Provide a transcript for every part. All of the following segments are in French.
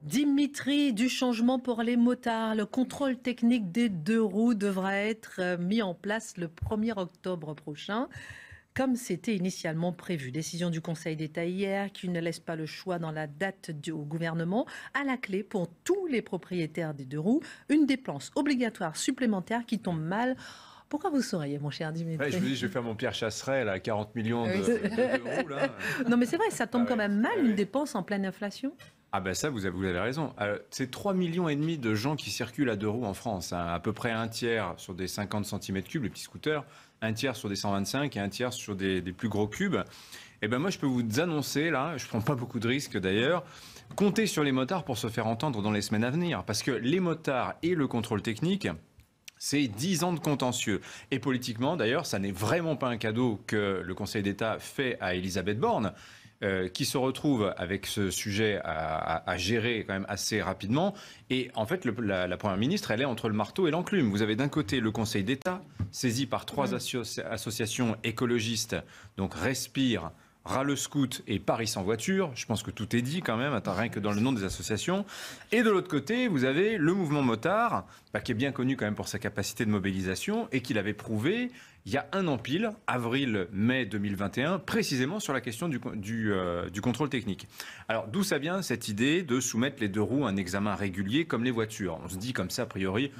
Dimitri, du changement pour les motards. Le contrôle technique des deux roues devra être mis en place le 1er octobre prochain, comme c'était initialement prévu. Décision du Conseil d'État hier qui ne laisse pas le choix dans la date au gouvernement. À la clé, pour tous les propriétaires des deux roues, une dépense obligatoire supplémentaire qui tombe mal. Pourquoi vous souriez, mon cher Dimitri? Ouais, je me dis, je vais faire mon Pierre Chasseret, là, 40 millions de roues. Là. Non, mais c'est vrai, ça tombe quand même mal, une ouais. dépense en pleine inflation. Ah ben ça, vous avez raison. C'est 3,5 millions de gens qui circulent à deux roues en France. Hein. À peu près un tiers sur des 50 cm3, les petits scooters, un tiers sur des 125 et un tiers sur des plus gros cubes. Et ben moi, je peux vous annoncer, là, je ne prends pas beaucoup de risques d'ailleurs, comptez sur les motards pour se faire entendre dans les semaines à venir. Parce que les motards et le contrôle technique, c'est 10 ans de contentieux. Et politiquement, d'ailleurs, ça n'est vraiment pas un cadeau que le Conseil d'État fait à Elisabeth Borne, qui se retrouve avec ce sujet à gérer quand même assez rapidement. Et en fait, la Première ministre, elle est entre le marteau et l'enclume. Vous avez d'un côté le Conseil d'État, saisi par trois associations écologistes, donc Respire, Ras le Scout et Paris sans voiture. Je pense que tout est dit quand même, rien que dans le nom des associations. Et de l'autre côté, vous avez le mouvement motard, qui est bien connu quand même pour sa capacité de mobilisation et qui l'avait prouvé il y a un an pile, avril-mai 2021, précisément sur la question du contrôle technique. Alors d'où ça vient cette idée de soumettre les deux roues à un examen régulier comme les voitures? On se dit comme ça, a priori,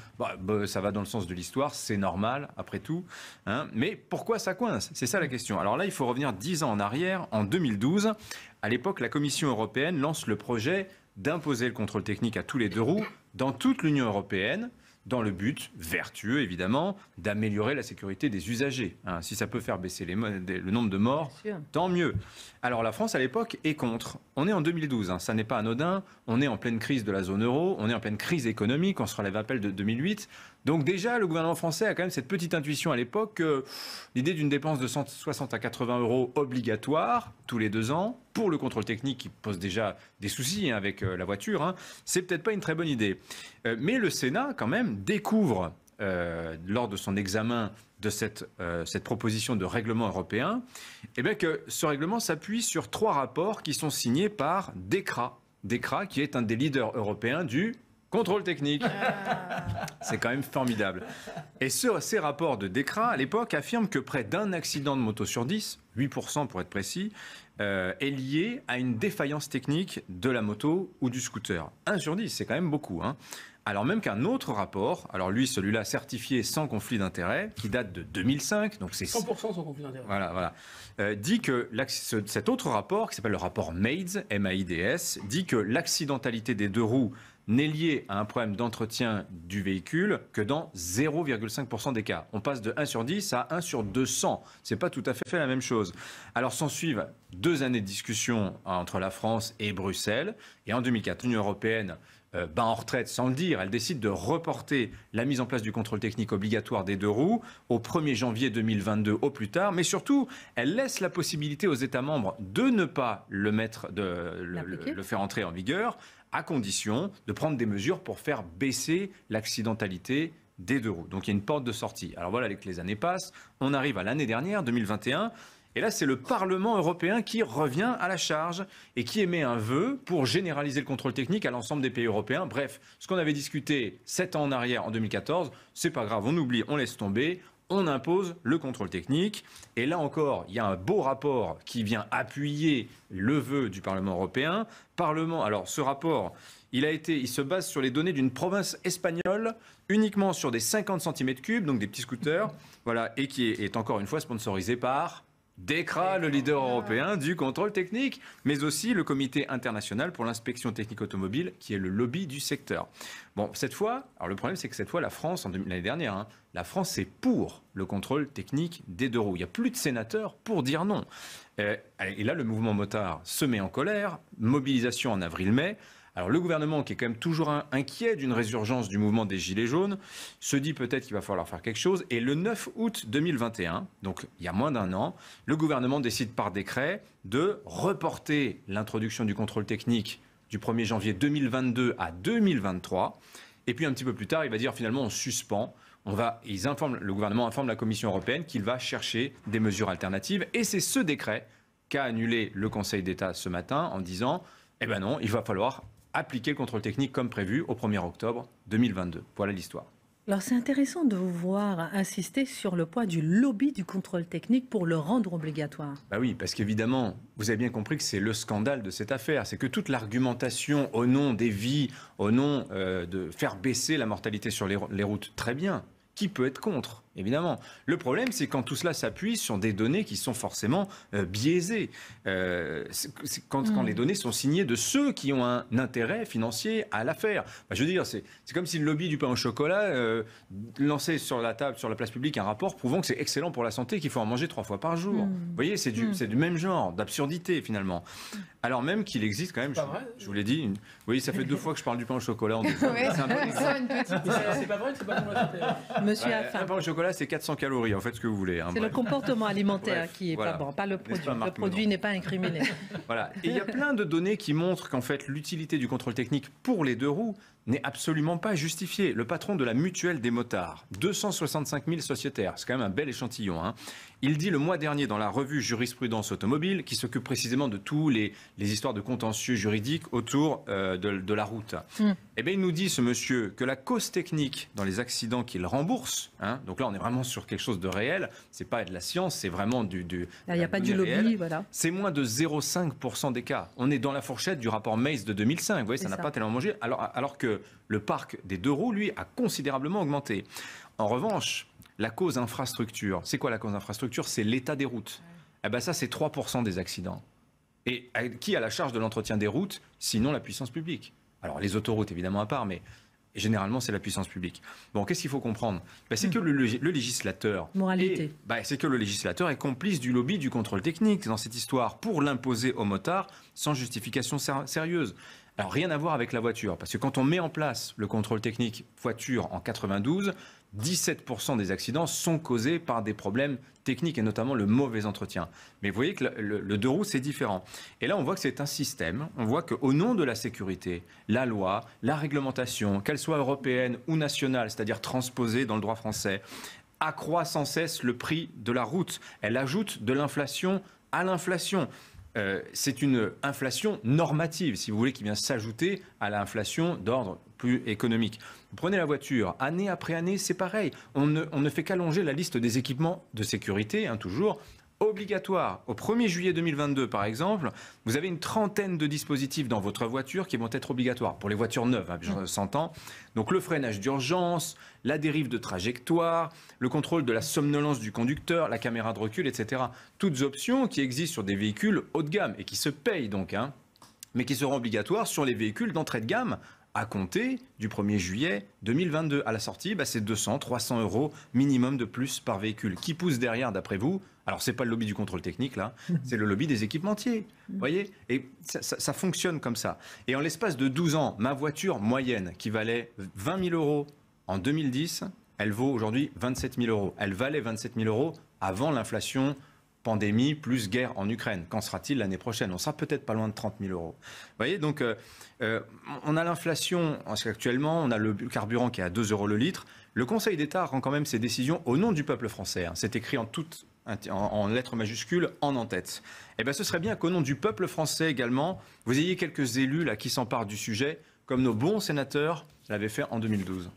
ça va dans le sens de l'histoire, c'est normal après tout. Hein, mais pourquoi ça coince? C'est ça la question. Alors là, il faut revenir 10 ans en arrière, en 2012. À l'époque, la Commission européenne lance le projet d'imposer le contrôle technique à tous les deux roues dans toute l'Union européenne, dans le but, vertueux évidemment, d'améliorer la sécurité des usagers. Hein, si ça peut faire baisser le nombre de morts, tant mieux. Alors la France à l'époque est contre. On est en 2012, hein, ça n'est pas anodin. On est en pleine crise de la zone euro, on est en pleine crise économique, on se relève à peine de 2008. Donc déjà, le gouvernement français a quand même cette petite intuition à l'époque que l'idée d'une dépense de 160 à 80 euros obligatoire tous les 2 ans pour le contrôle technique qui pose déjà des soucis avec la voiture, hein, c'est peut-être pas une très bonne idée. Mais le Sénat quand même découvre lors de son examen de cette proposition de règlement européen, que ce règlement s'appuie sur 3 rapports qui sont signés par DECRA. DECRA qui est un des leaders européens du contrôle technique. C'est quand même formidable. Et ces rapports de DECRA, à l'époque, affirment que près d'un accident de moto sur 10, 8% pour être précis, est lié à une défaillance technique de la moto ou du scooter. 1 sur 10, c'est quand même beaucoup. Hein. Alors même qu'un autre rapport, alors lui, celui-là certifié sans conflit d'intérêt, qui date de 2005, donc c'est 100% sans conflit d'intérêt. Voilà. Dit que cet autre rapport, qui s'appelle le rapport MAIDS, M-A-I-D-S, dit que l'accidentalité des deux roues n'est liée à un problème d'entretien du véhicule que dans 0,5% des cas. On passe de 1 sur 10 à 1 sur 200. C'est pas tout à fait la même chose. Alors s'ensuivent 2 années de discussion entre la France et Bruxelles. Et en 2004, l'Union européenne en retraite sans le dire, elle décide de reporter la mise en place du contrôle technique obligatoire des deux roues au 1er janvier 2022 au plus tard, mais surtout, elle laisse la possibilité aux États membres de ne pas le faire entrer en vigueur, à condition de prendre des mesures pour faire baisser l'accidentalité des deux roues. Donc il y a une porte de sortie. Alors voilà que les années passent, on arrive à l'année dernière, 2021, et là, c'est le Parlement européen qui revient à la charge et qui émet un vœu pour généraliser le contrôle technique à l'ensemble des pays européens. Bref, ce qu'on avait discuté 7 ans en arrière, en 2014, c'est pas grave, on oublie, on laisse tomber. On impose le contrôle technique. Et là encore, il y a un beau rapport qui vient appuyer le vœu du Parlement européen. Alors, ce rapport, il se base sur les données d'une province espagnole, uniquement sur des 50 cm3, donc des petits scooters, voilà, et qui est encore une fois sponsorisé par DECRA, le leader européen du contrôle technique, mais aussi le Comité international pour l'inspection technique automobile, qui est le lobby du secteur. Bon, cette fois, alors le problème c'est que cette fois, la France, l'année dernière, la France est pour le contrôle technique des deux roues. Il n'y a plus de sénateurs pour dire non. Et là, le mouvement motard se met en colère, mobilisation en avril-mai. Alors le gouvernement, qui est quand même toujours inquiet d'une résurgence du mouvement des Gilets jaunes, se dit peut-être qu'il va falloir faire quelque chose. Et le 9 août 2021, donc il y a moins d'un an, le gouvernement décide par décret de reporter l'introduction du contrôle technique du 1er janvier 2022 à 2023. Et puis un petit peu plus tard, il va dire finalement on suspend. Le gouvernement informe la Commission européenne qu'il va chercher des mesures alternatives. Et c'est ce décret qu'a annulé le Conseil d'État ce matin en disant, non, il va falloir appliquer le contrôle technique comme prévu au 1er octobre 2022. Voilà l'histoire. Alors c'est intéressant de vous voir insister sur le poids du lobby du contrôle technique pour le rendre obligatoire. Bah oui, parce qu'évidemment, vous avez bien compris que c'est le scandale de cette affaire. C'est que toute l'argumentation au nom des vies, au nom de faire baisser la mortalité sur les routes, très bien. Qui peut être contre ? Évidemment. Le problème, c'est quand tout cela s'appuie sur des données qui sont forcément biaisées. Quand les données sont signées de ceux qui ont un intérêt financier à l'affaire. Bah, je veux dire, c'est comme si le lobby du pain au chocolat lançait sur la table, sur la place publique, un rapport prouvant que c'est excellent pour la santé, qu'il faut en manger 3 fois par jour. Vous voyez, c'est du même genre, d'absurdité finalement. Alors même qu'il existe quand même, je vous l'ai dit, oui, ça fait 2 fois que je parle du pain au chocolat en 2 fois. Ouais, C'est un bon exemple. c'est pas vrai que c'est pas bon pour la santé. Monsieur Un Affin, pain au chocolat, c'est 400 calories, en fait, ce que vous voulez. Hein, c'est le bref. comportement alimentaire Bref, qui est voilà. pas bon, pas le produit. pas, Marc Le produit Meudon n'est pas incriminé. Voilà. Et il y a plein de données qui montrent qu'en fait, l'utilité du contrôle technique pour les 2 roues n'est absolument pas justifiée. Le patron de la mutuelle des motards, 265 000 sociétaires, c'est quand même un bel échantillon, hein. Il dit le mois dernier dans la revue Jurisprudence automobile, qui s'occupe précisément de tous les histoires de contentieux juridiques autour de la route. Eh bien, il nous dit, ce monsieur, que la cause technique dans les accidents qu'il rembourse, hein, donc là on est vraiment sur quelque chose de réel, c'est pas de la science, c'est vraiment Là, il n'y a pas du lobby, réel, voilà. c'est moins de 0,5% des cas. On est dans la fourchette du rapport Mace de 2005, vous voyez, ça n'a pas tellement mangé, alors que le parc des 2 roues, lui, a considérablement augmenté. En revanche, la cause infrastructure, c'est quoi la cause infrastructure ? C'est l'état des routes. Eh ben ça, c'est 3% des accidents. Et qui a la charge de l'entretien des routes, sinon la puissance publique ? Alors les autoroutes, évidemment, à part, mais généralement, c'est la puissance publique. Bon, qu'est-ce qu'il faut comprendre ? Ben, c'est que le législateur... Moralité. C'est que le législateur est complice du lobby du contrôle technique dans cette histoire pour l'imposer aux motards sans justification sérieuse. Alors, rien à voir avec la voiture, parce que quand on met en place le contrôle technique voiture en 92, 17% des accidents sont causés par des problèmes techniques et notamment le mauvais entretien. Mais vous voyez que le 2 roues, c'est différent. Et là, on voit que c'est un système. On voit qu'au nom de la sécurité, la loi, la réglementation, qu'elle soit européenne ou nationale, c'est-à-dire transposée dans le droit français, accroît sans cesse le prix de la route. Elle ajoute de l'inflation à l'inflation. C'est une inflation normative, si vous voulez, qui vient s'ajouter à l'inflation d'ordre plus économique. Vous prenez la voiture, année après année, c'est pareil. On ne fait qu'allonger la liste des équipements de sécurité, hein, toujours, obligatoires. Au 1er juillet 2022, par exemple, vous avez une trentaine de dispositifs dans votre voiture qui vont être obligatoires, pour les voitures neuves, hein, je s'entends. Donc le freinage d'urgence, la dérive de trajectoire, le contrôle de la somnolence du conducteur, la caméra de recul, etc. Toutes options qui existent sur des véhicules haut de gamme et qui se payent donc, hein, mais qui seront obligatoires sur les véhicules d'entrée de gamme à compter du 1er juillet 2022. À la sortie, c'est 200, 300 euros minimum de plus par véhicule. Qui pousse derrière, d'après vous ? Alors, ce n'est pas le lobby du contrôle technique, là, c'est le lobby des équipementiers. Vous voyez ? Et ça fonctionne comme ça. Et en l'espace de 12 ans, ma voiture moyenne, qui valait 20 000 euros en 2010, elle vaut aujourd'hui 27 000 euros. Elle valait 27 000 euros avant l'inflation, pandémie, plus guerre en Ukraine. Qu'en sera-t-il l'année prochaine ? On sera peut-être pas loin de 30 000 euros. Vous voyez, donc, on a l'inflation, actuellement, on a le carburant qui est à 2 euros le litre. Le Conseil d'État rend quand même ses décisions au nom du peuple français. Hein. C'est écrit en lettres majuscules, en en-tête. Eh bien, ce serait bien qu'au nom du peuple français également, vous ayez quelques élus là qui s'emparent du sujet, comme nos bons sénateurs l'avaient fait en 2012.